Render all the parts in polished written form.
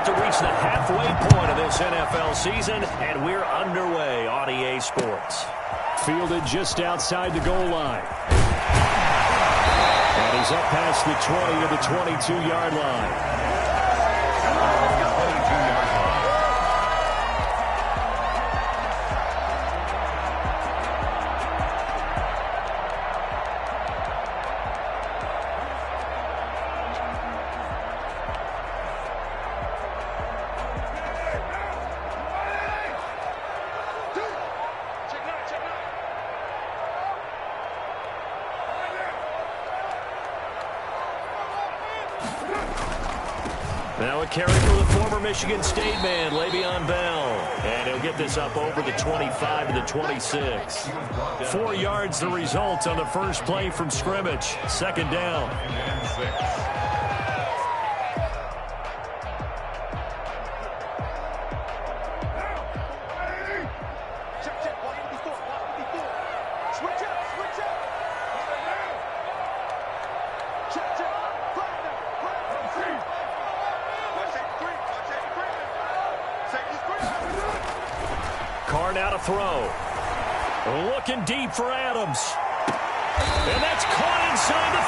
about to reach the halfway point of this NFL season, and we're underway on EA Sports. Fielded just outside the goal line. And he's up past the 20 to the 22-yard line. Now a carry for the former Michigan State man, Le'Veon Bell. And he'll get this up over the 25 to the 26. 4 yards the result on the first play from scrimmage. Second down. And 6. Now to throw. Looking deep for Adams. And that's caught inside the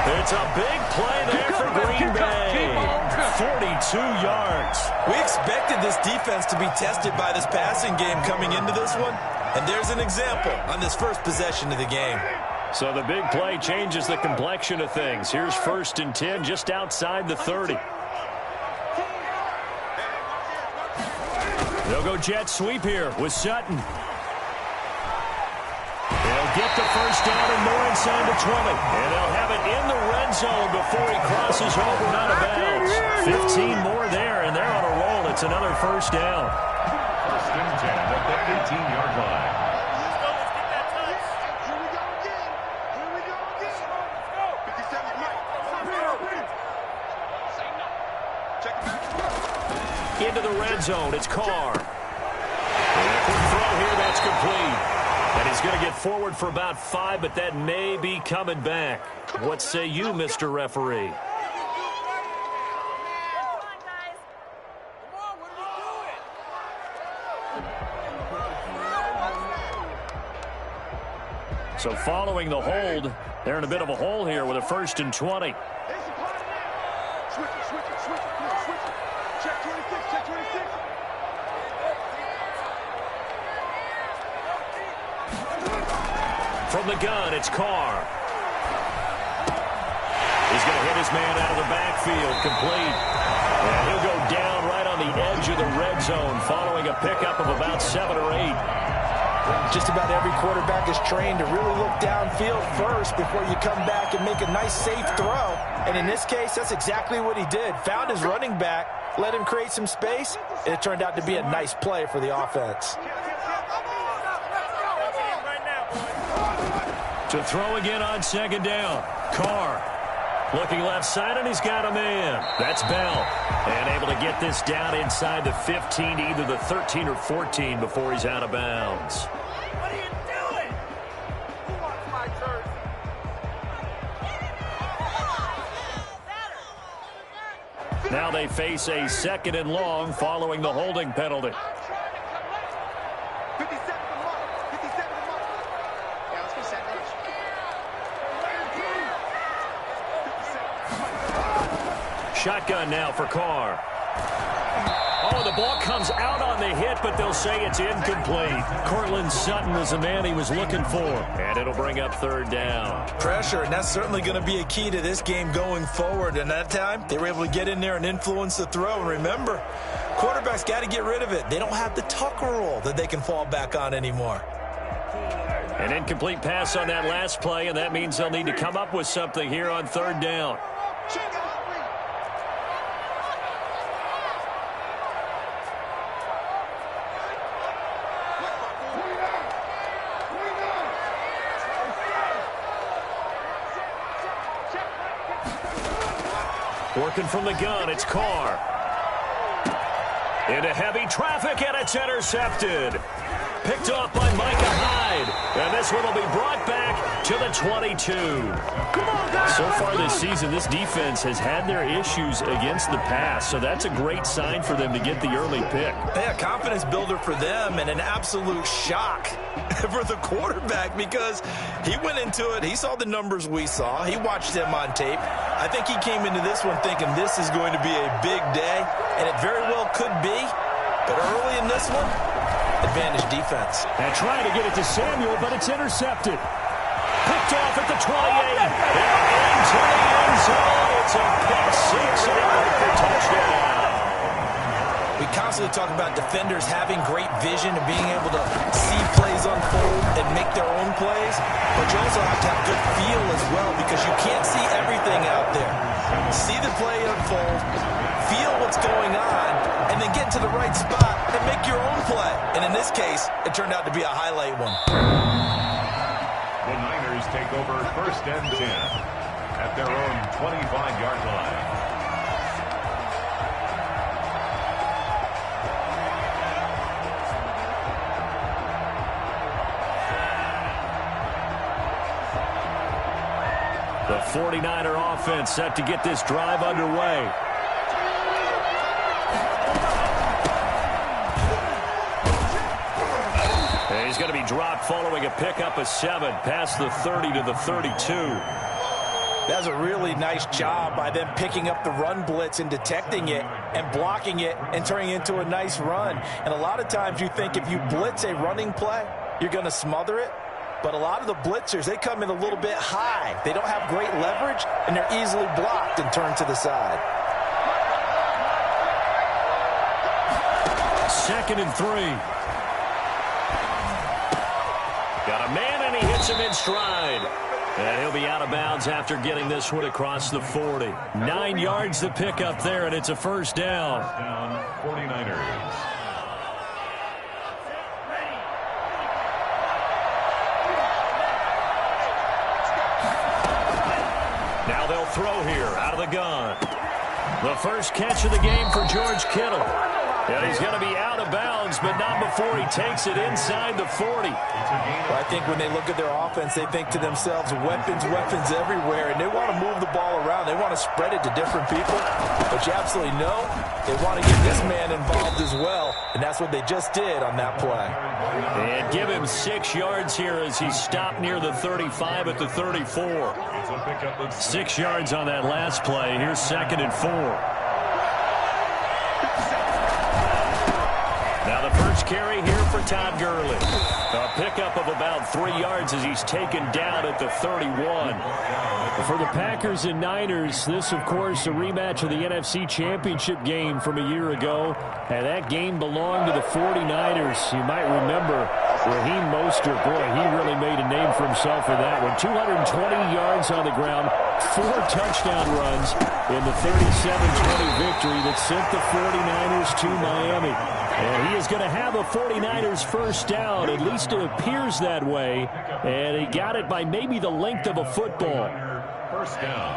35. It's a big play there for Green Bay. 42 yards. We expected this defense to be tested by this passing game coming into this one. And there's an example on this first possession of the game. So the big play changes the complexion of things. Here's 1st and 10 just outside the 30. They'll go jet sweep here with Sutton. They'll get the first down and more inside the 20. And they'll have it in the red zone before he crosses over and out of bounds. 15 more there, and they're on a roll. It's another first down. 1st and 10 at the 18-yard line. Into the red zone, it's Carr. And a quick throw here, that's complete. And he's going to get forward for about 5, but that may be coming back. What say you, Mr. Referee? So following the hold, they're in a bit of a hole here with a 1st and 20. From the gun, it's Carr. He's going to hit his man out of the backfield, complete. And he'll go down right on the edge of the red zone following a pickup of about 7 or 8. Just about every quarterback is trained to really look downfield first before you come back and make a nice, safe throw. And in this case, that's exactly what he did. Found his running back, let him create some space, and it turned out to be a nice play for the offense. To throw again on 2nd down. Carr looking left side, and he's got a man. That's Bell. And able to get this down inside the 15 to either the 13 or 14 before he's out of bounds. What are you doing? Who wants my jersey? Now they face a 2nd and long following the holding penalty. Shotgun now for Carr. Oh, the ball comes out on the hit, but they'll say it's incomplete. Cortland Sutton was the man he was looking for. And it'll bring up 3rd down. Pressure, and that's certainly going to be a key to this game going forward. And that time, they were able to get in there and influence the throw. And remember, quarterbacks got to get rid of it. They don't have the Tucker rule that they can fall back on anymore. An incomplete pass on that last play, and that means they'll need to come up with something here on 3rd down. Working from the gun, it's Carr. Into heavy traffic, and it's intercepted. picked off by Micah Hyde. And this one will be brought back to the 22. So far this season, this defense has had their issues against the pass, so that's a great sign for them to get the early pick. Yeah, confidence builder for them and an absolute shock for the quarterback because he went into it. He saw the numbers we saw. He watched them on tape. I think he came into this one thinking this is going to be a big day, and it very well could be. But early in this one, advantage defense. And trying to get it to Samuel, but it's intercepted. Picked off at the 28. And into the end zone. It's a pick six for touchdown. We constantly talk about defenders having great vision and being able to see plays unfold and make their own plays. But you also have to have good feel as well because you can't see everything out there. See the play unfold, feel what's going on, and then get to the right spot and make your own play. And in this case, it turned out to be a highlight one. The Niners take over 1st and 10 at their own 25-yard line. The 49er offense set to get this drive underway. And he's going to be dropped following a pickup of 7 past the 30 to the 32. That's a really nice job by them picking up the run blitz and detecting it and blocking it and turning it into a nice run. And a lot of times you think if you blitz a running play, you're going to smother it. But a lot of the blitzers, they come in a little bit high. They don't have great leverage, and they're easily blocked and turned to the side. 2nd and 3. Got a man, and he hits him in stride. And he'll be out of bounds after getting this one across the 40. 9 yards to pick up there, and it's a first down. 49ers. Now they'll throw here out of the gun. The first catch of the game for George Kittle. And he's going to be out of bounds, but not before he takes it inside the 40. Well, I think when they look at their offense, they think to themselves, weapons, weapons everywhere, and they want to move the ball around. They want to spread it to different people. But you absolutely know they want to get this man involved as well, and that's what they just did on that play. And give him 6 yards here as he stopped near the 35 at the 34. 6 yards on that last play. Here's 2nd and 4. Now the first carry here for Todd Gurley. A pickup of about 3 yards as he's taken down at the 31. For the Packers and Niners, this, of course, a rematch of the NFC Championship game from a year ago. And that game belonged to the 49ers. You might remember Raheem Mostert. Boy, he really made a name for himself with that one. 220 yards on the ground, 4 touchdown runs in the 37-20 victory that sent the 49ers to Miami. And he is going to have a 49ers first down. At least it appears that way. And he got it by maybe the length of a football. First down.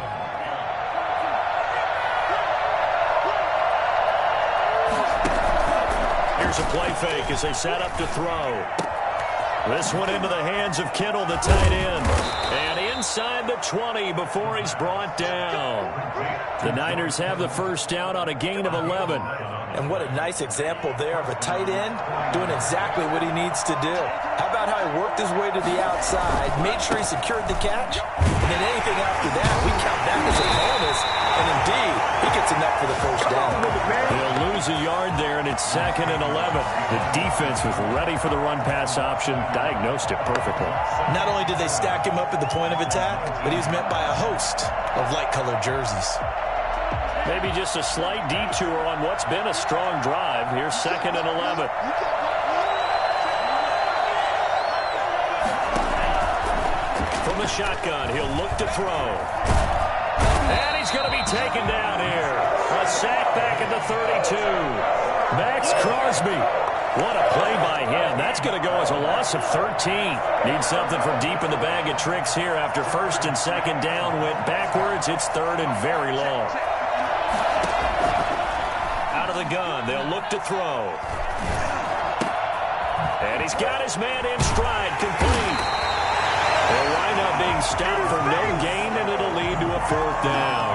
Here's a play fake as they set up to throw. This one into the hands of Kittle, the tight end. And inside the 20 before he's brought down. The Niners have the first down on a gain of 11. And what a nice example there of a tight end doing exactly what he needs to do. How about how he worked his way to the outside, made sure he secured the catch, and then anything after that, we count that as a bonus. And indeed, he gets enough for the first down. He'll lose a yard there, and it's 2nd and 11. The defense was ready for the run-pass option, diagnosed it perfectly. Not only did they stack him up at the point of attack, but he was met by a host of light-colored jerseys. Maybe just a slight detour on what's been a strong drive. Here's 2nd and 11. From the shotgun, he'll look to throw. And he's going to be taken down here. A sack back at the 32. Max Crosby. What a play by him. That's going to go as a loss of 13. Needs something from deep in the bag of tricks here after 1st and 2nd down. Went backwards. It's 3rd and very long. Out of the gun. They'll look to throw. And he's got his man in stride, complete. They'll wind up being stopped for no gain, and it'll lead to a 4th down.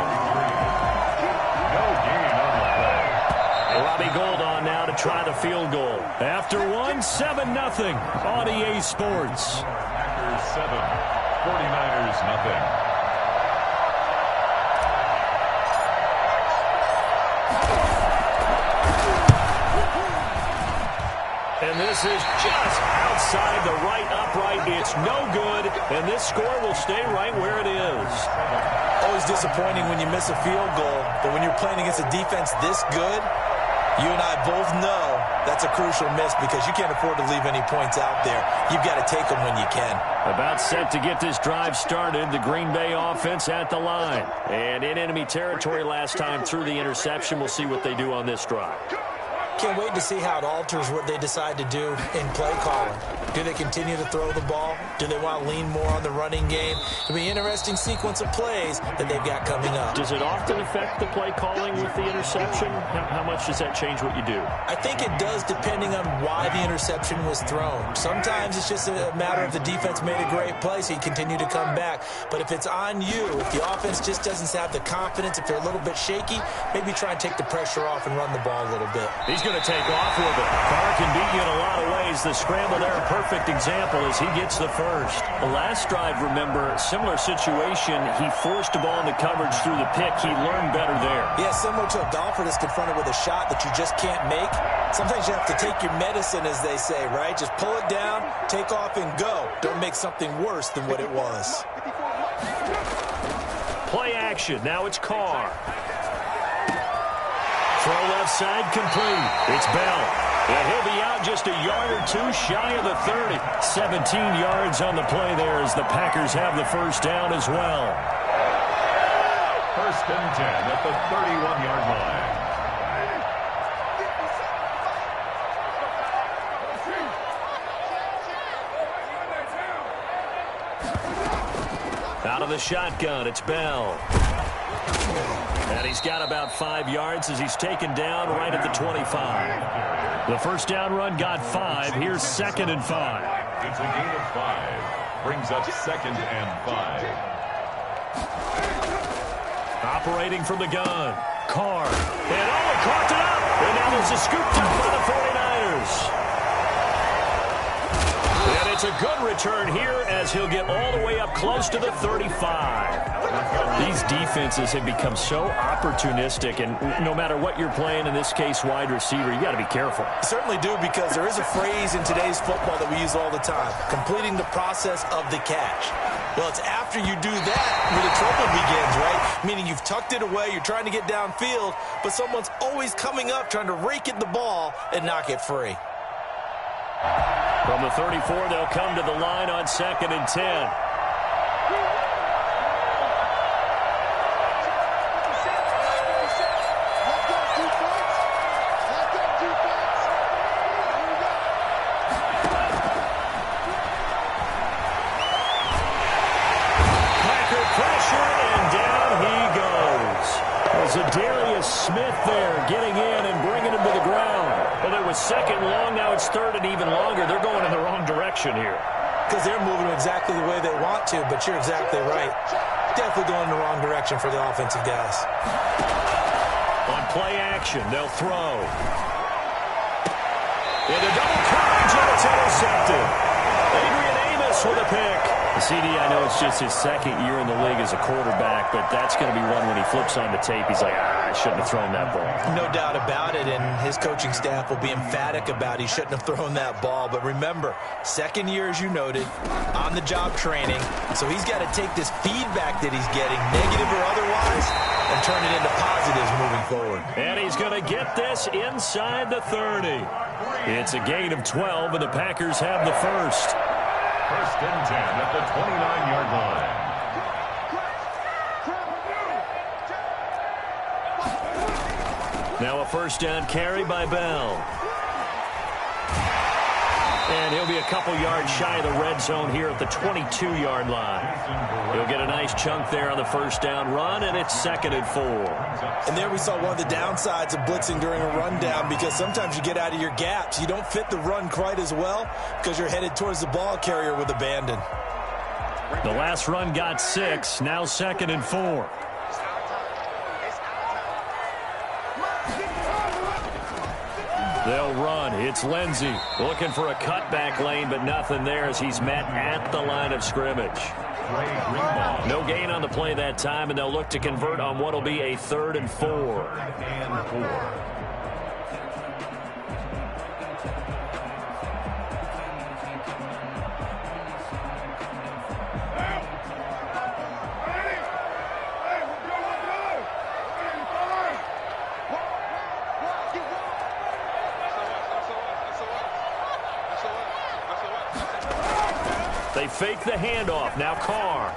No gain on the play. Robbie Gould on now to try the field goal. After one, 7-0 on EA Sports. Packers 7, 49ers nothing. And this is just outside the right upright. It's no good, and this score will stay right where it is. Always disappointing when you miss a field goal, but when you're playing against a defense this good, you and I both know that's a crucial miss because you can't afford to leave any points out there. You've got to take them when you can. About set to get this drive started, the Green Bay offense at the line. And in enemy territory last time through the interception. We'll see what they do on this drive. Can't wait to see how it alters what they decide to do in play calling. Do they continue to throw the ball? Do they want to lean more on the running game? It'll be an interesting sequence of plays that they've got coming up. Does it often affect the play calling with the interception? How much does that change what you do? I think it does depending on why the interception was thrown. Sometimes it's just a matter of the defense made a great play, so you continue to come back. But if it's on you, if the offense just doesn't have the confidence, if they're a little bit shaky, maybe try and take the pressure off and run the ball a little bit. He's going to take off with it. Carr can beat you in a lot of ways. The scramble there, a perfect example as he gets the first. The last drive, remember, similar situation. He forced the ball into coverage through the pick. He learned better there. Yeah, similar to a golfer that's confronted with a shot that you just can't make. Sometimes you have to take your medicine, as they say, right? Just pull it down, take off, and go. Don't make something worse than what it was. Play action. Now it's Carr. Throw left side complete. It's Bell. And he'll be out just a yard or two shy of the 30. 17 yards on the play there as the Packers have the first down as well. 1st and 10 at the 31-yard line. Out of the shotgun, it's Bell. And he's got about 5 yards as he's taken down right at the 25. The first down run got 5. Here's 2nd and 5. It's a gain of 5. Brings up 2nd and 5. Operating from the gun. Carr. And caught it up. And now there's a scoop up by the 49ers. And it's a good return here as he'll get all the way up close to the 35. These defenses have become so opportunistic, and no matter what you're playing, in this case wide receiver, you got to be careful. You certainly do, because there is a phrase in today's football that we use all the time, completing the process of the catch. Well, it's after you do that where the trouble begins, right? Meaning you've tucked it away, you're trying to get downfield, but someone's always coming up trying to rake at the ball and knock it free. From the 34, they'll come to the line on 2nd and 10. Darius Smith there getting in and bringing him to the ground. Well, it was 2nd and long. Now it's 3rd and even longer. They're going in the wrong direction here. Because they're moving exactly the way they want to, but you're exactly right. Definitely going in the wrong direction for the offensive guys. On play action, they'll throw. Into double coverage, and it's intercepted. Adrian Amos with a pick. CD, I know it's just his 2nd year in the league as a quarterback, but that's going to be one when he flips on the tape. He's like, I shouldn't have thrown that ball. No doubt about it, and his coaching staff will be emphatic about he shouldn't have thrown that ball. But remember, 2nd year, as you noted, on-the-job training. So he's got to take this feedback that he's getting, negative or otherwise, and turn it into positives moving forward. And he's going to get this inside the 30. It's a gain of 12, and the Packers have the first. 1st and 10 at the 29-yard line. Now a first down carry by Bell. And he'll be a couple yards shy of the red zone here at the 22-yard line. He'll get a nice chunk there on the first down run, and it's 2nd and 4. And there we saw one of the downsides of blitzing during a rundown, because sometimes you get out of your gaps. You don't fit the run quite as well because you're headed towards the ball carrier with abandon. The last run got 6, now 2nd and 4. They'll run. It's Lindsey looking for a cutback lane, but nothing there as he's met at the line of scrimmage. No gain on the play that time, and they'll look to convert on what will be a 3rd and 4. They fake the handoff. Now Carr.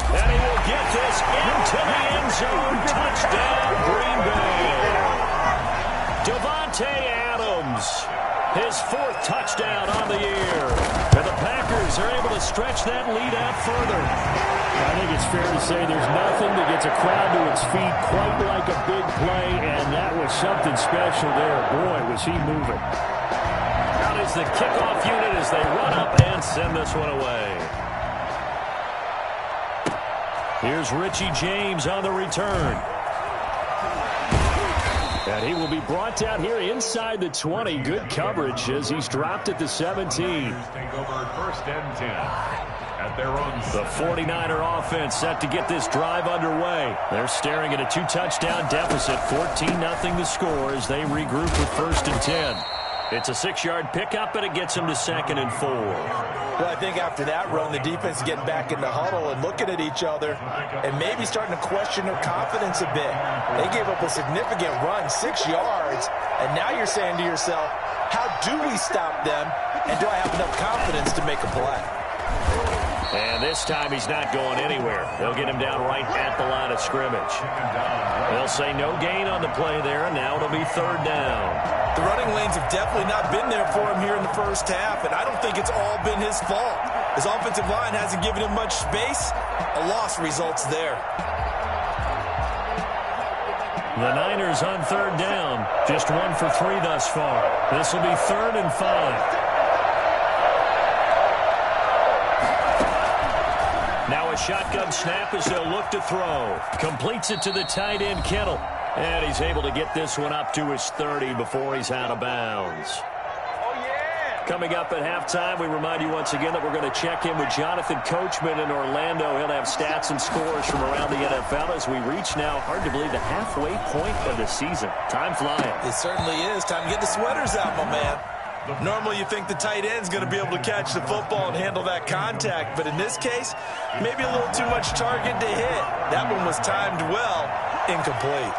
And he will get this into the end zone. Touchdown, Green Bay. Davante Adams, his 4th touchdown on the year. And the Packers are able to stretch that lead out further. I think it's fair to say there's nothing that gets a crowd to its feet quite like a big play, and that was something special there. Boy, was he moving. Out is the kickoff unit as they run up and send this one away. Here's Richie James on the return. And he will be brought down here inside the 20. Good coverage as he's dropped at the 17. Take over 1st and 10 at their own. The 49er offense set to get this drive underway. They're staring at a 2-touchdown deficit. 14-0 the score as they regroup with 1st and 10. It's a 6-yard pickup, and it gets them to 2nd and 4. Well, I think after that run, the defense is getting back in the huddle and looking at each other and maybe starting to question their confidence a bit. They gave up a significant run, 6 yards, and now you're saying to yourself, how do we stop them, and do I have enough confidence to make a play? And this time he's not going anywhere. They'll get him down right at the line of scrimmage. They'll say no gain on the play there, and now it'll be 3rd down. The running lanes have definitely not been there for him here in the first half, and I don't think it's all been his fault. His offensive line hasn't given him much space. A loss results there. The Niners on 3rd down. Just 1 for 3 thus far. This will be 3rd and 5. Now a shotgun snap as they'll look to throw. Completes it to the tight end, Kittle. And he's able to get this one up to his 30 before he's out of bounds. Coming up at halftime, we remind you once again that we're going to check in with Jonathan Coachman in Orlando. He'll have stats and scores from around the NFL as we reach now, hard to believe, the halfway point of the season. Time flying. It certainly is. Time to get the sweaters out, my man. Normally you think the tight end's going to be able to catch the football and handle that contact, but in this case, maybe a little too much target to hit. That one was timed well, incomplete.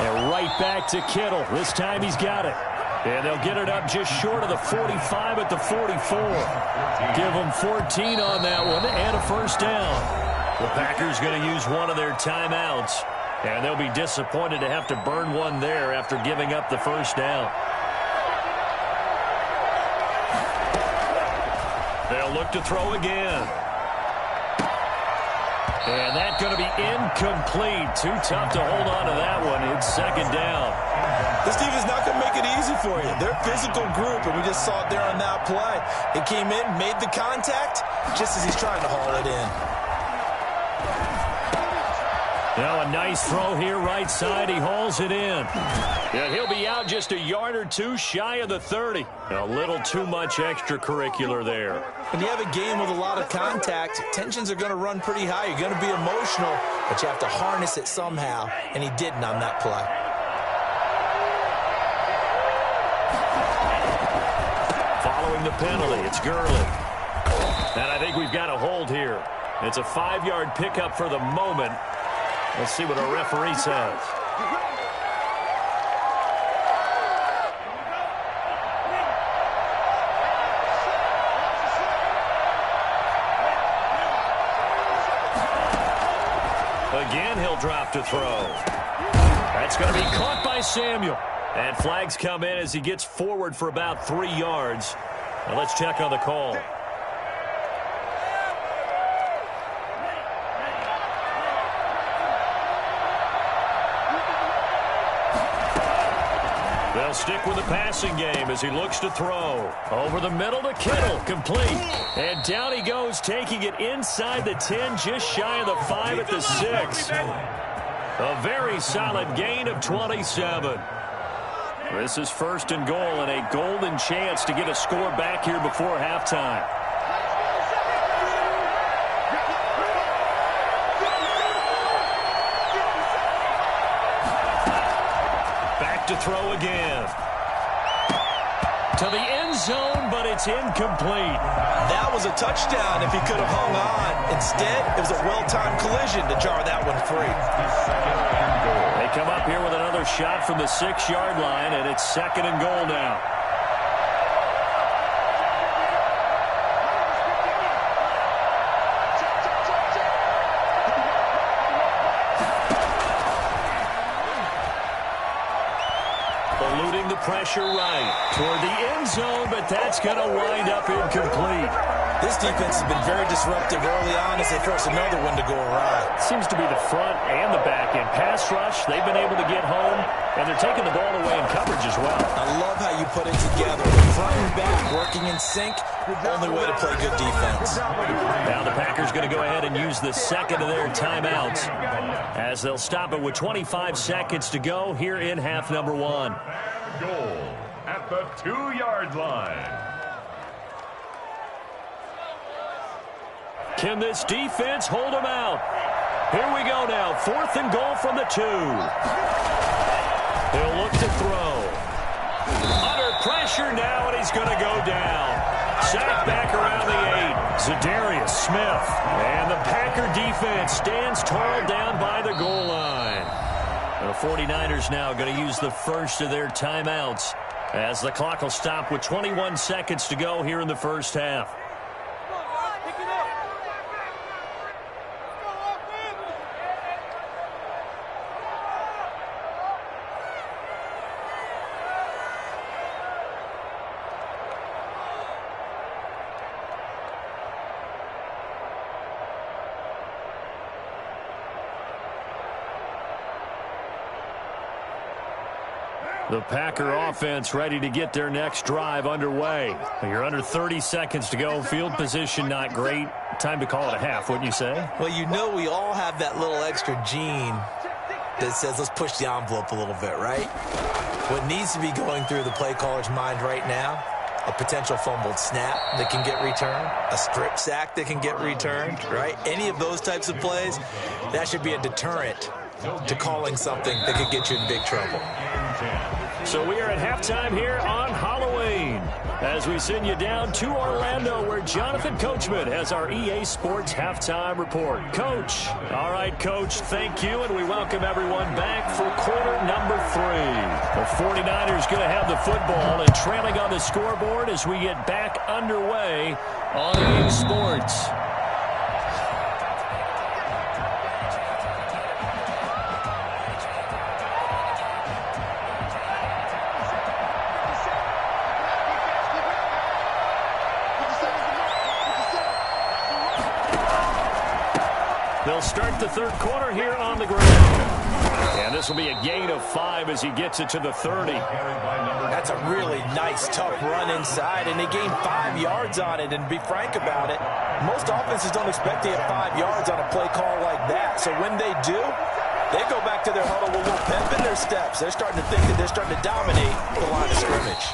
And right back to Kittle. This time he's got it. And they'll get it up just short of the 45 at the 44. Give them 14 on that one and a 1st down. The Packers going to use one of their timeouts. And they'll be disappointed to have to burn one there after giving up the 1st down. They'll look to throw again. And that's going to be incomplete. Too tough to hold on to that one. It's 2nd down. This defense is not going to make it easy for you. They're a physical group, and we just saw it there on that play. It came in, made the contact, just as he's trying to haul it in. Now a nice throw here right side. He hauls it in. And he'll be out just a yard or two shy of the 30. A little too much extracurricular there. When you have a game with a lot of contact, tensions are going to run pretty high. You're going to be emotional, but you have to harness it somehow, and he didn't on that play. Following the penalty, it's Gurley. And I think we've got a hold here. It's a 5-yard pickup for the moment. Let's see what our referee says. he'll drop to throw. That's going to be caught by Samuel. And flags come in as he gets forward for about 3 yards. Now let's check on the call. They'll stick with the passing game as he looks to throw. Over the middle to Kittle, complete. And down he goes, taking it inside the 10, just shy of the 5 at the 6. A very solid gain of 27. This is 1st and goal and a golden chance to get a score back here before halftime. To throw again. To the end zone, but it's incomplete. That was a touchdown if he could have hung on. Instead, it was a well-timed collision to jar that one free. They come up here with another shot from the 6-yard line, and it's 2nd and goal now. Pressure right toward the end zone, but that's going to wind up incomplete. This defense has been very disruptive early on as they force another one to go awry. Seems to be the front and the back end. Pass rush, they've been able to get home, and they're taking the ball away in coverage as well. I love how you put it together. The front and back working in sync, only way to play good defense. Now the Packers going to go ahead and use the 2nd of their timeouts as they'll stop it with 25 seconds to go here in half number 1. Goal at the 2-yard line. Can this defense hold them out? Here we go now. 4th and goal from the 2. He'll look to throw. Under pressure now, and he's going to go down. Sacked back around the 8. Zadarius Smith. And the Packer defense stands tall down by the goal line. The 49ers now going to use the first of their timeouts as the clock will stop with 21 seconds to go here in the first half. The Packer offense ready to get their next drive underway. You're under 30 seconds to go. Field position not great. Time to call it a half, wouldn't you say? Well, you know we all have that little extra gene that says let's push the envelope a little bit, right? What needs to be going through the play caller's mind right now, a potential fumbled snap that can get returned, a strip sack that can get returned, right? Any of those types of plays, that should be a deterrent to calling something that could get you in big trouble. So we are at halftime here on Halloween as we send you down to Orlando where Jonathan Coachman has our EA Sports halftime report. Coach. All right, Coach, thank you, and we welcome everyone back for quarter number 3. The 49ers going to have the football and trailing on the scoreboard as we get back underway on EA Sports. They'll start the third quarter here on the ground. And this will be a gain of 5 as he gets it to the 30. That's a really nice, tough run inside, and they gained 5 yards on it. And to be frank about it, most offenses don't expect to get 5 yards on a play call like that. So when they do, they go back to their huddle with a little pep in their steps. They're starting to think that they're starting to dominate the line of scrimmage.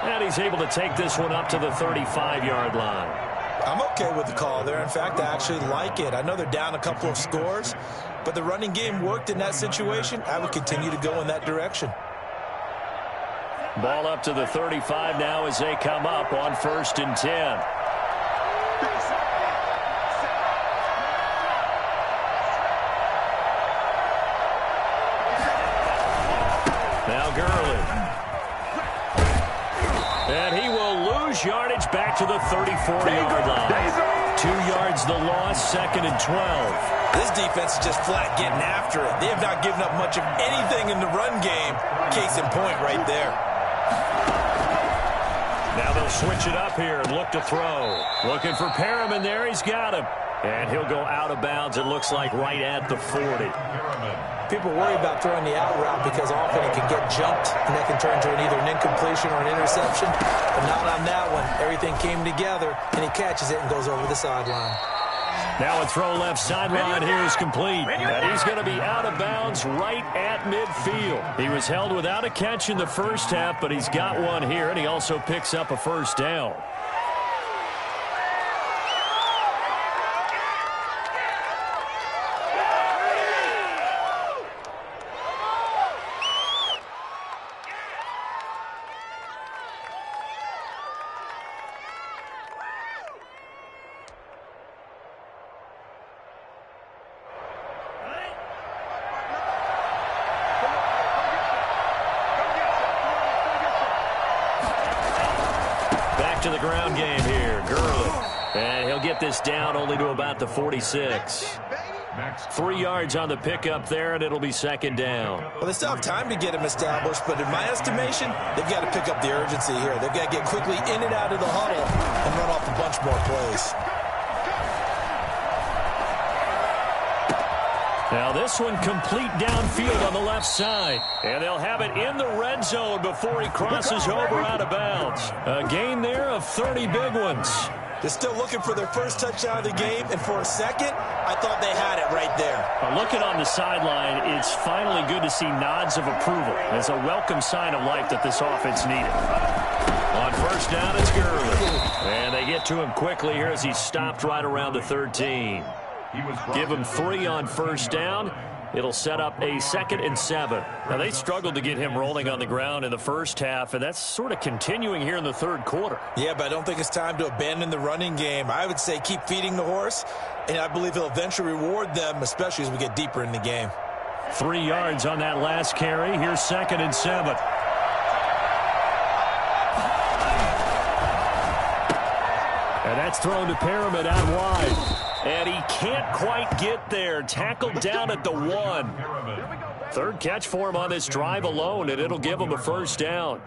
And he's able to take this one up to the 35-yard line. I'm okay with the call there. In fact, I actually like it. I know they're down a couple of scores, but the running game worked in that situation. I would continue to go in that direction. Ball up to the 35 now as they come up on 1st and 10. Now Gurley. And he will lose yardage back to the 34-yard line. 2 yards the loss, 2nd and 12. This defense is just flat getting after it. They have not given up much of anything in the run game. Case in point right there. Now they'll switch it up here and look to throw. Looking for Perriman there. He's got him. And he'll go out of bounds, it looks like, right at the 40. People worry about throwing the out route because often it can get jumped, and that can turn into either an incompletion or an interception. But not on that one. Everything came together, and he catches it and goes over the sideline. Now a throw left sideline here is complete. And he's going to be out of bounds right at midfield. He was held without a catch in the first half, but he's got one here, and he also picks up a first down. To the ground game here. Gurley. And he'll get this down only to about the 46. 3 yards on the pickup there, and it'll be second down. Well, they still have time to get him established, but in my estimation, they've got to pick up the urgency here. They've got to get quickly in and out of the huddle and run off a bunch more plays. Now this one complete downfield on the left side. And they'll have it in the red zone before he crosses over out of bounds. A gain there of 30 big ones. They're still looking for their first touchdown of the game, and for a second, I thought they had it right there. Looking on the sideline, it's finally good to see nods of approval. It's a welcome sign of life that this offense needed. On first down, it's Gurley. And they get to him quickly here as he's stopped right around the 13. Give him 3 on first down. It'll set up a 2nd and 7. Now, they struggled to get him rolling on the ground in the first half, and that's sort of continuing here in the third quarter. Yeah, but I don't think it's time to abandon the running game. I would say keep feeding the horse, and I believe he'll eventually reward them, especially as we get deeper in the game. 3 yards on that last carry. Here's 2nd and 7. And that's thrown to Perriman out wide. And he can't quite get there. Tackled down at the 1. Third catch for him on this drive alone, and it'll give him a first down.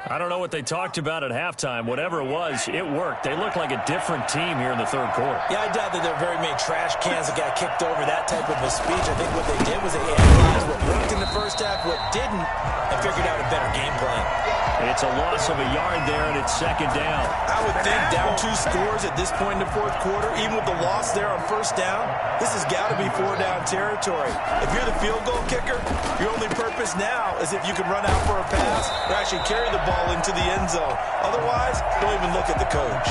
I don't know what they talked about at halftime. Whatever it was, it worked. They look like a different team here in the third quarter. Yeah, I doubt that there are very many trash cans that got kicked over that type of a speech. I think what they did was they analyzed what worked in the first half, what didn't, and figured out a better game plan. It's a loss of a yard there, and it's 2nd down. I would think down 2 scores at this point in the fourth quarter, even with the loss there on first down, this has got to be 4-down territory. If you're the field goal kicker, your only purpose now is if you can run out for a pass or actually carry the ball into the end zone. Otherwise, don't even look at the coach.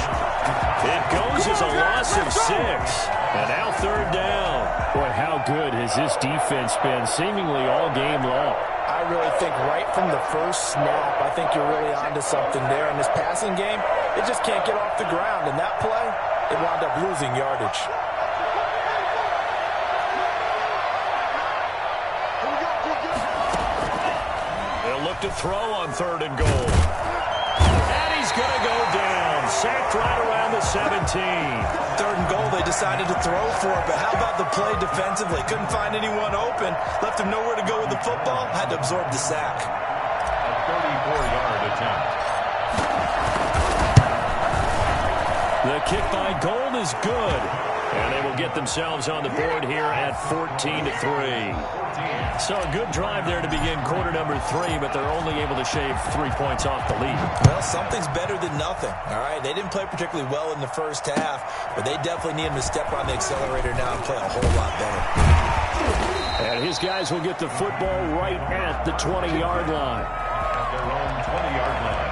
It goes as a loss of 6. And now 3rd down. Boy, how good has this defense been seemingly all game long? I really think right from the first snap, I think you're really onto something there. In this passing game, it just can't get off the ground. In that play, it wound up losing yardage. They'll look to throw on 3rd and goal. And he's going to go down. Sacked right around the 17. 3rd and goal, they decided to throw for it, but how about the play defensively? Couldn't find anyone open, left him nowhere to go with the football, had to absorb the sack. A 34-yard attempt. The kick by Gold is good. And they will get themselves on the board here at 14-3. So a good drive there to begin quarter number 3, but they're only able to shave 3 points off the lead. Well, something's better than nothing, all right? They didn't play particularly well in the first half, but they definitely need him to step on the accelerator now and play a whole lot better. And his guys will get the football right at the 20-yard line. At their own 20-yard line.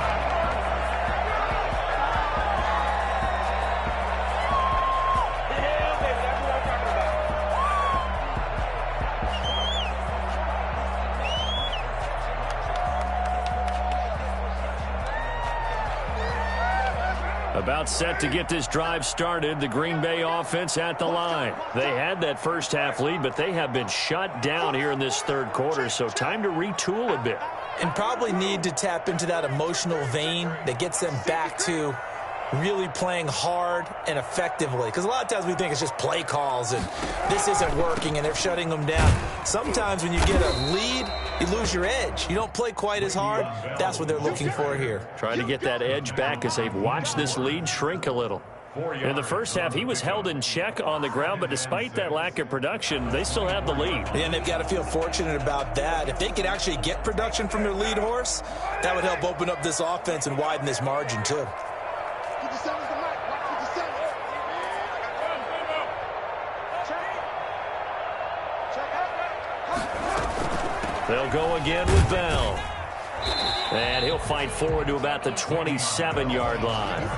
About set to get this drive started, the Green Bay offense at the line. They had that first half lead, but they have been shut down here in this third quarter, so time to retool a bit. And probably need to tap into that emotional vein that gets them back to really playing hard and effectively. Because a lot of times we think it's just play calls and this isn't working and they're shutting them down. Sometimes when you get a lead, you lose your edge. You don't play quite as hard. That's what they're looking for here. Trying to get that edge back as they've watched this lead shrink a little. In the first half, he was held in check on the ground, but despite that lack of production, they still have the lead. And they've got to feel fortunate about that. If they could actually get production from their lead horse, that would help open up this offense and widen this margin, too. They'll go again with Bell. And he'll fight forward to about the 27-yard line.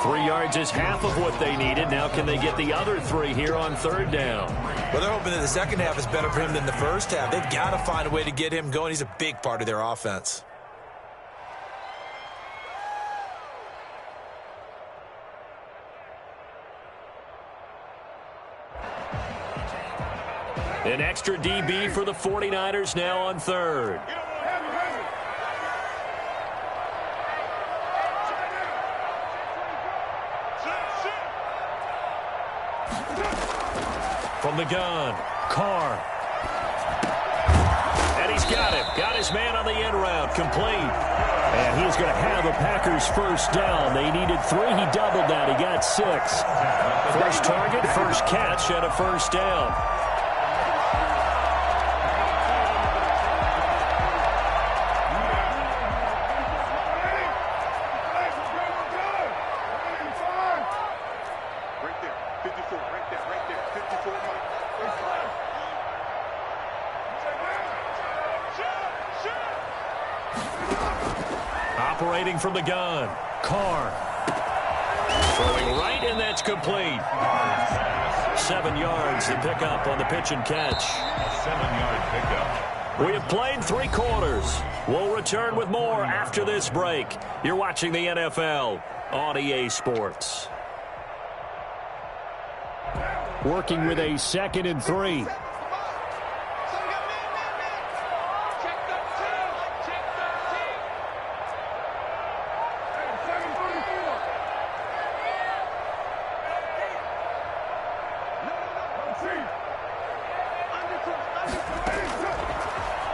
3 yards is half of what they needed. Now can they get the other 3 here on third down? Well, they're hoping that the second half is better for him than the first half. They've got to find a way to get him going. He's a big part of their offense. An extra DB for the 49ers now on third. From the gun, Carr. And he's got him. Got his man on the end route. Complete. And he's going to have a Packers first down. They needed 3. He doubled that. He got 6. First target, first catch, and a first down. Operating from the gun, Carr. Throwing right, and that's complete. 7 yards, the pickup on the pitch and catch. A 7-yard pickup. We have played 3 quarters. We'll return with more after this break. You're watching the NFL on EA Sports. Working with a 2nd and 3.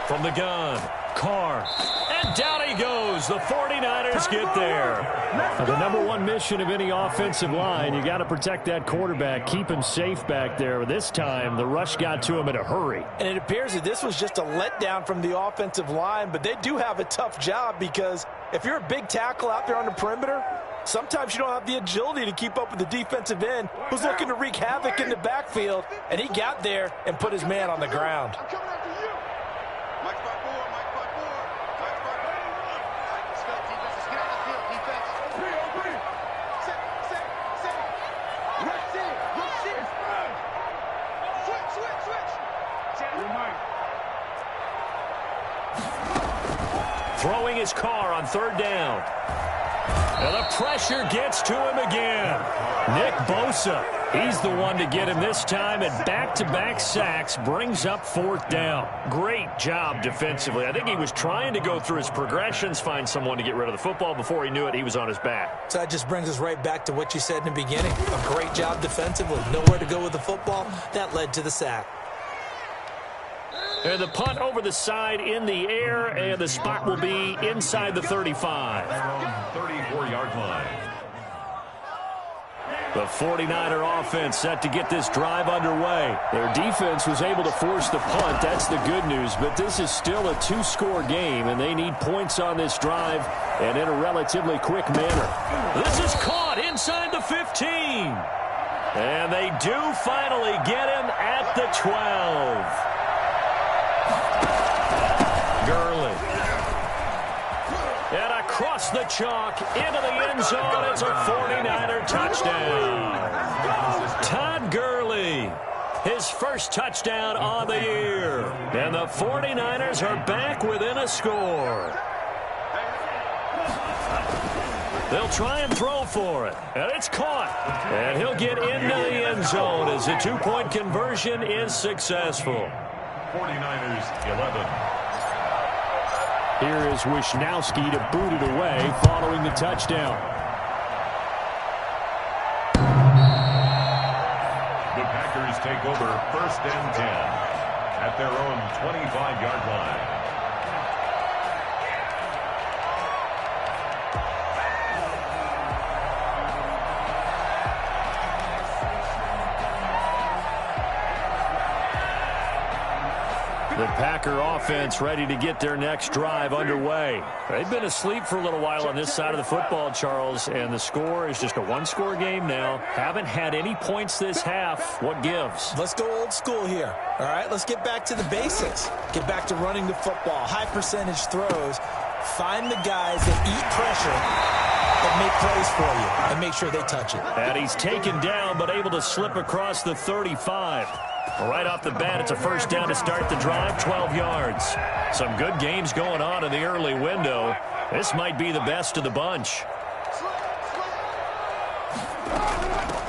From the gun, Carr. And down he goes. The 49ers get there. Now, the number 1 mission of any offensive line, you got to protect that quarterback, keep him safe back there. This time, the rush got to him in a hurry. And it appears that this was just a letdown from the offensive line, but they do have a tough job because if you're a big tackle out there on the perimeter, sometimes you don't have the agility to keep up with the defensive end who's looking to wreak havoc in the backfield, and he got there and put his man on the ground. Throwing his car on third down. And the pressure gets to him again. Nick Bosa, he's the one to get him this time, and back-to-back sacks brings up 4th down. Great job defensively. I think he was trying to go through his progressions, find someone to get rid of the football. Before he knew it, he was on his back. So that just brings us right back to what you said in the beginning. A great job defensively. Nowhere to go with the football. That led to the sack. And the punt over the side in the air, and the spot will be inside the 35. 34-yard line. The 49er offense set to get this drive underway. Their defense was able to force the punt. That's the good news, but this is still a 2-score game, and they need points on this drive and in a relatively quick manner. This is caught inside the 15. And they do finally get him at the 12. Gurley. And across the chalk into the end zone. It's a 49er touchdown. Todd Gurley, his first touchdown on the year. And the 49ers are back within a score. They'll try and throw for it. And it's caught. And he'll get into the end zone as the 2-point conversion is successful. 49ers 11. Here is Wisnowski to boot it away following the touchdown. Packers take over 1st and 10 at their own 25-yard line. The Packer offense ready to get their next drive underway. They've been asleep for a little while on this side of the football, Charles, and the score is just a one-score game now. Haven't had any points this half. What gives? Let's go old school here. All right, let's get back to the basics. Get back to running the football, high percentage throws. Find the guys that eat pressure that make plays for you and make sure they touch it. And he's taken down but able to slip across the 35. Right off the bat, it's a first down to start the drive, 12 yards. Some good games going on in the early window. This might be the best of the bunch.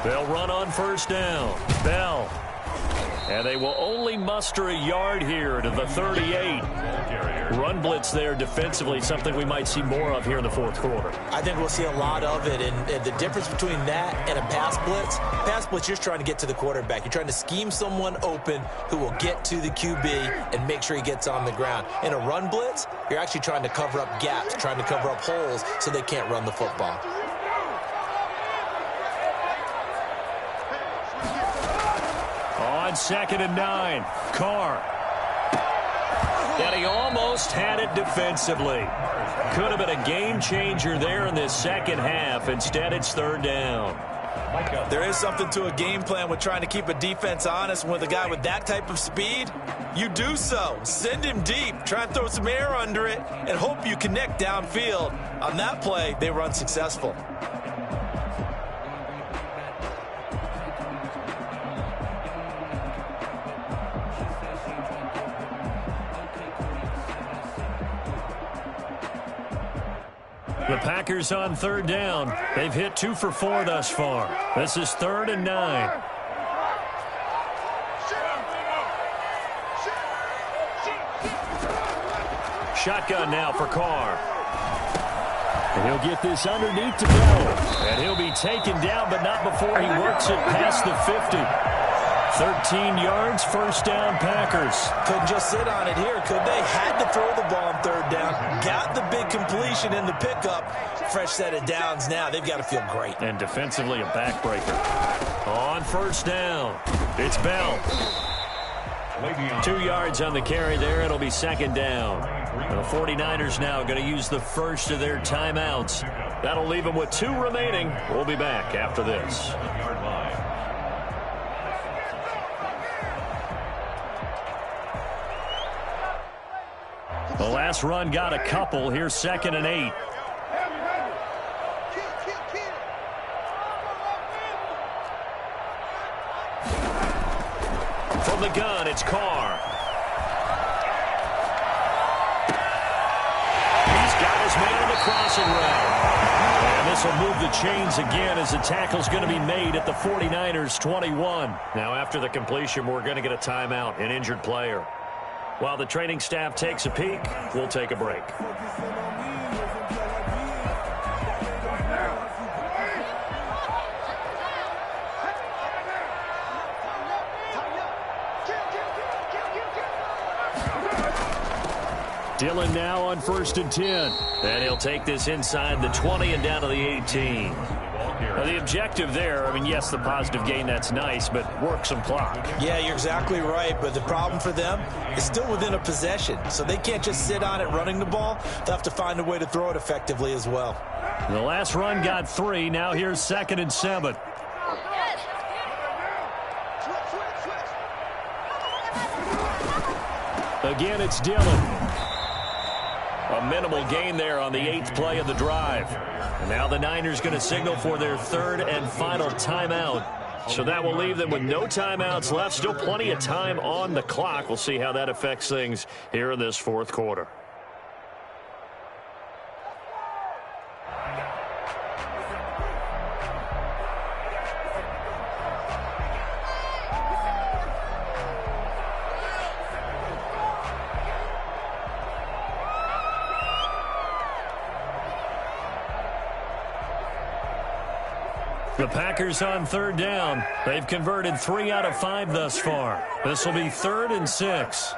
They'll run on first down. Bell. And they will only muster a yard here to the 38. Run blitz there defensively, something we might see more of here in the fourth quarter. I think we'll see a lot of it, and the difference between that and a pass blitz, you're trying to get to the quarterback. You're trying to scheme someone open who will get to the QB and make sure he gets on the ground. In a run blitz, you're actually trying to cover up gaps, trying to cover up holes so they can't run the football. On 2nd and 9, Carr. And he almost had it defensively. Could have been a game changer there in this second half. Instead, it's 3rd down. There is something to a game plan with trying to keep a defense honest. With a guy with that type of speed, you do so. Send him deep. Try and throw some air under it and hope you connect downfield. On that play, they run successful. The Packers on 3rd down. They've hit 2 for 4 thus far. This is 3rd and 9. Shotgun now for Carr. And he'll get this underneath to Bell. And he'll be taken down, but not before he works it past the 50. 13 yards, first down, Packers. Couldn't just sit on it here, could they? Had to throw the ball on 3rd down. Got the big completion in the pickup. Fresh set of downs now. They've got to feel great. And defensively, a backbreaker. On first down, it's Bell. 2 yards on the carry there. It'll be 2nd down. The 49ers now going to use the first of their timeouts. That'll leave them with 2 remaining. We'll be back after this. The last run got a couple. Here's 2nd and 8. From the gun, it's Carr. He's got his man on the crossing route. And this will move the chains again as the tackle's going to be made at the 49ers 21. Now after the completion, we're going to get a timeout, an injured player. While the training staff takes a peek, we'll take a break. Dillon now on 1st and 10. And he'll take this inside the 20 and down to the 18. Now, the objective there, I mean, yes, the positive gain, that's nice, but work some clock. Yeah, you're exactly right, but the problem for them is still within a possession, so they can't just sit on it running the ball. They'll have to find a way to throw it effectively as well. The last run got 3. Now here's 2nd and 7. Again, it's Dillon. A minimal gain there on the 8th play of the drive. And now the Niners going to signal for their 3rd and final timeout. So that will leave them with no timeouts left. Still plenty of time on the clock. We'll see how that affects things here in this 4th quarter. The Packers on third down. They've converted 3 out of 5 thus far. This will be 3rd and 6.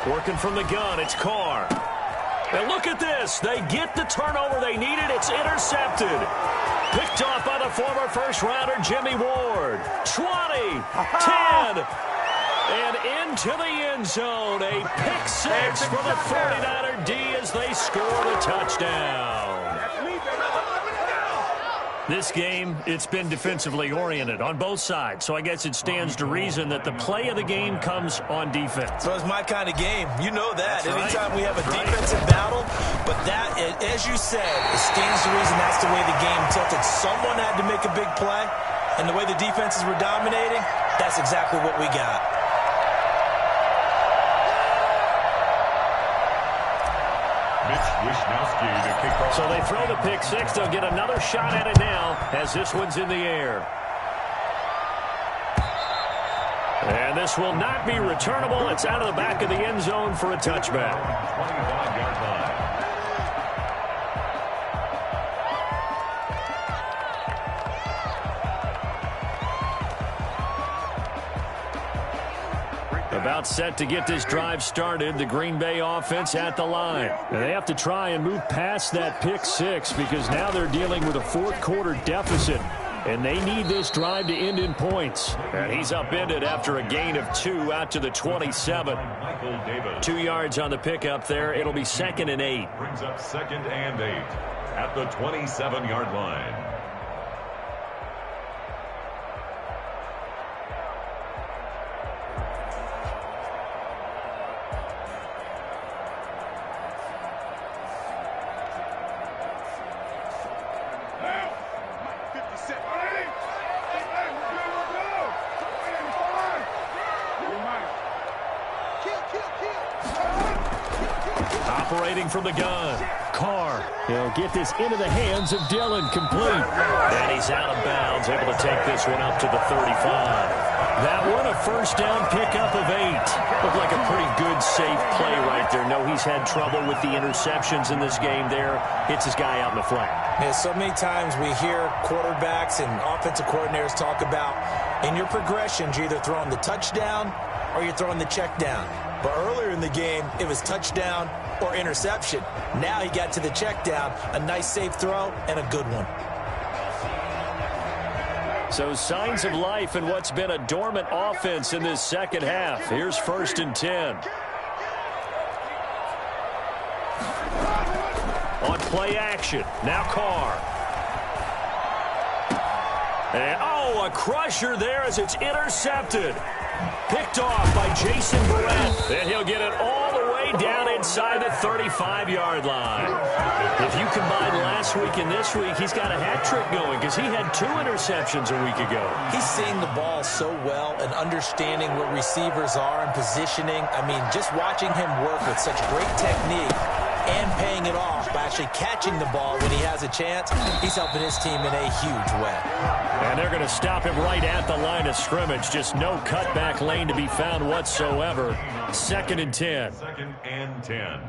Working from the gun, it's Carr. And look at this. They get the turnover they needed. It's intercepted. Picked off by the former first-rounder Jimmy Ward. 20, 10, and into the end zone. A pick six for the 49er D as they score the touchdown. This game, it's been defensively oriented on both sides, so I guess it stands to reason that the play of the game comes on defense. So it's my kind of game. You know that. That's Anytime right. we have a That's defensive battle, but that, as you said, it stands to reason that's the way the game tilted. Someone had to make a big play, and the way the defenses were dominating, that's exactly what we got. So they throw the pick six. They'll get another shot at it now as this one's in the air. And this will not be returnable. It's out of the back of the end zone for a touchback. 25-yard line. About set to get this drive started. The Green Bay offense at the line. And they have to try and move past that pick six because now they're dealing with a fourth-quarter deficit. And they need this drive to end in points. And he's upended after a gain of 2 out to the 27. 2 yards on the pickup there. It'll be 2nd and 8. Brings up 2nd and 8 at the 27-yard line. Operating from the gun. Carr. He'll get this into the hands of Dillon, complete. And he's out of bounds, able to take this one up to the 35. That one, a first down pickup of 8. Looked like a pretty good, safe play right there. No, he's had trouble with the interceptions in this game there. Hits his guy out in the flat. Yeah, so many times we hear quarterbacks and offensive coordinators talk about in your progressions, you're either throwing the touchdown or you're throwing the check down. But earlier in the game, it was touchdown or interception. Now he got to the check down, a nice safe throw, and a good one. So signs of life in what's been a dormant offense in this second half. Here's 1st and 10. On play action, now Carr. And, oh, a crusher there as it's intercepted. Picked off by Jason Barrett. And he'll get it all the way down inside the 35-yard line. If you combine last week and this week, he's got a hat trick going because he had 2 interceptions a week ago. He's seeing the ball so well and understanding what receivers are and positioning. I mean, just watching him work with such great technique and paying it off by actually catching the ball when he has a chance, he's helping his team in a huge way. And they're going to stop him right at the line of scrimmage. Just no cutback lane to be found whatsoever. 2nd and 10. 2nd and 10.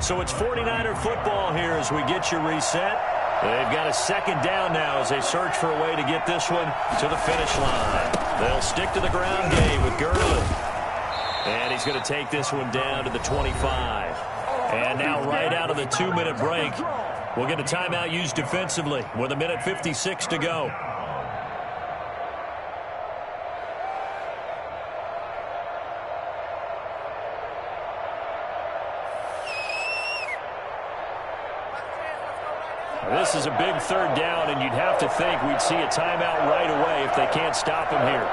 So it's 49er football here as we get you reset. They've got a 2nd down now as they search for a way to get this one to the finish line. They'll stick to the ground game with Gurley. And he's going to take this one down to the 25. And now right out of the 2-minute break, we'll get a timeout used defensively with 1:56 to go. This is a big 3rd down, and you'd have to think we'd see a timeout right away if they can't stop him here.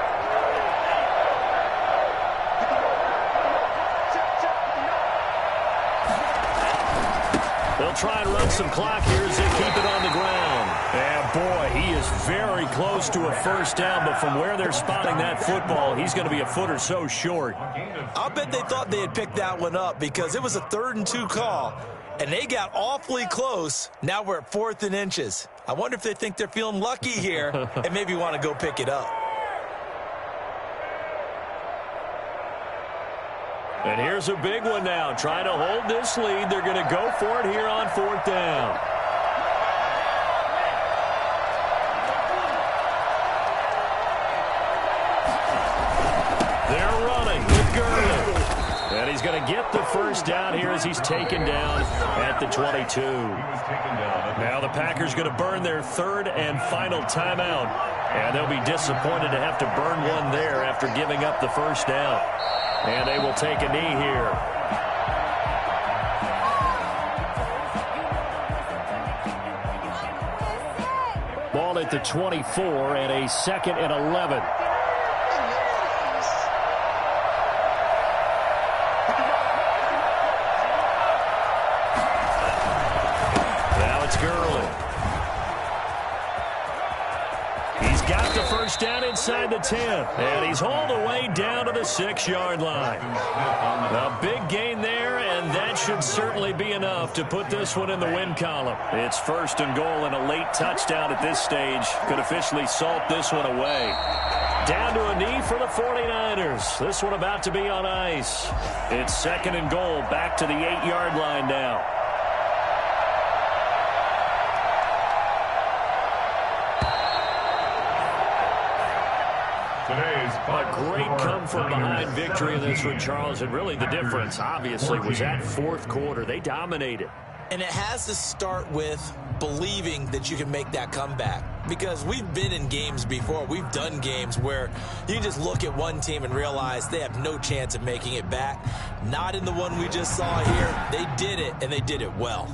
They'll try and run some clock here as they keep it on the ground. And, boy, he is very close to a 1st down, but from where they're spotting that football, he's going to be a foot or so short. I'll bet they thought they had picked that one up because it was a 3rd and 2 call, and they got awfully close. Now we're at 4th and inches. I wonder if they think they're feeling lucky here and maybe want to go pick it up. And here's a big one now. Trying to hold this lead. They're going to go for it here on 4th down. They're running with Gurley. And he's going to get the first down here as he's taken down at the 22. Now the Packers going to burn their 3rd and final timeout. And they'll be disappointed to have to burn one there after giving up the first down. And they will take a knee here. Ball at the 24 and a 2nd and 11. Now it's Gurley. He's got the first down inside the 10. And he's hauled away down to the 6-yard line. A big gain there, and that should certainly be enough to put this one in the win column. It's 1st and goal and a late touchdown at this stage. Could officially salt this one away. Down to a knee for the 49ers. This one about to be on ice. It's 2nd and goal, back to the 8-yard line now. A great come-from-behind victory in this one, Charles. And really the difference, obviously, was that 4th quarter. They dominated. And it has to start with believing that you can make that comeback. Because we've been in games before. We've done games where you just look at one team and realize they have no chance of making it back. Not in the one we just saw here. They did it, and they did it well.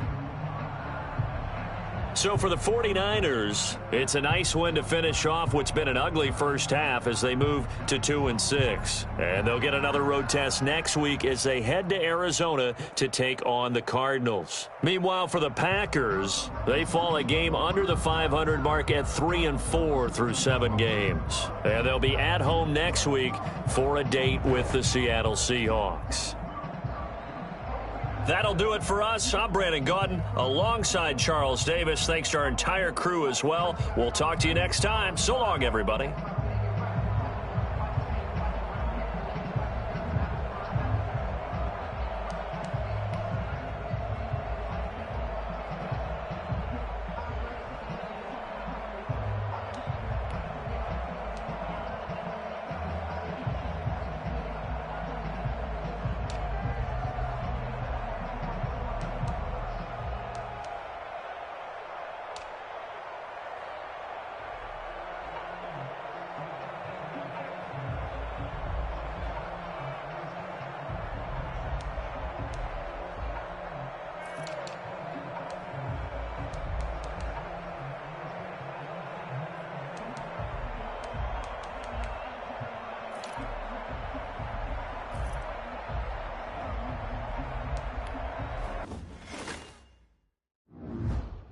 So for the 49ers, it's a nice win to finish off what's been an ugly first half as they move to 2-6. And they'll get another road test next week as they head to Arizona to take on the Cardinals. Meanwhile, for the Packers, they fall a game under the 500 mark at 3-4 through 7 games. And they'll be at home next week for a date with the Seattle Seahawks. That'll do it for us. I'm Brandon Gaudin alongside Charles Davis. Thanks to our entire crew as well. We'll talk to you next time. So long, everybody.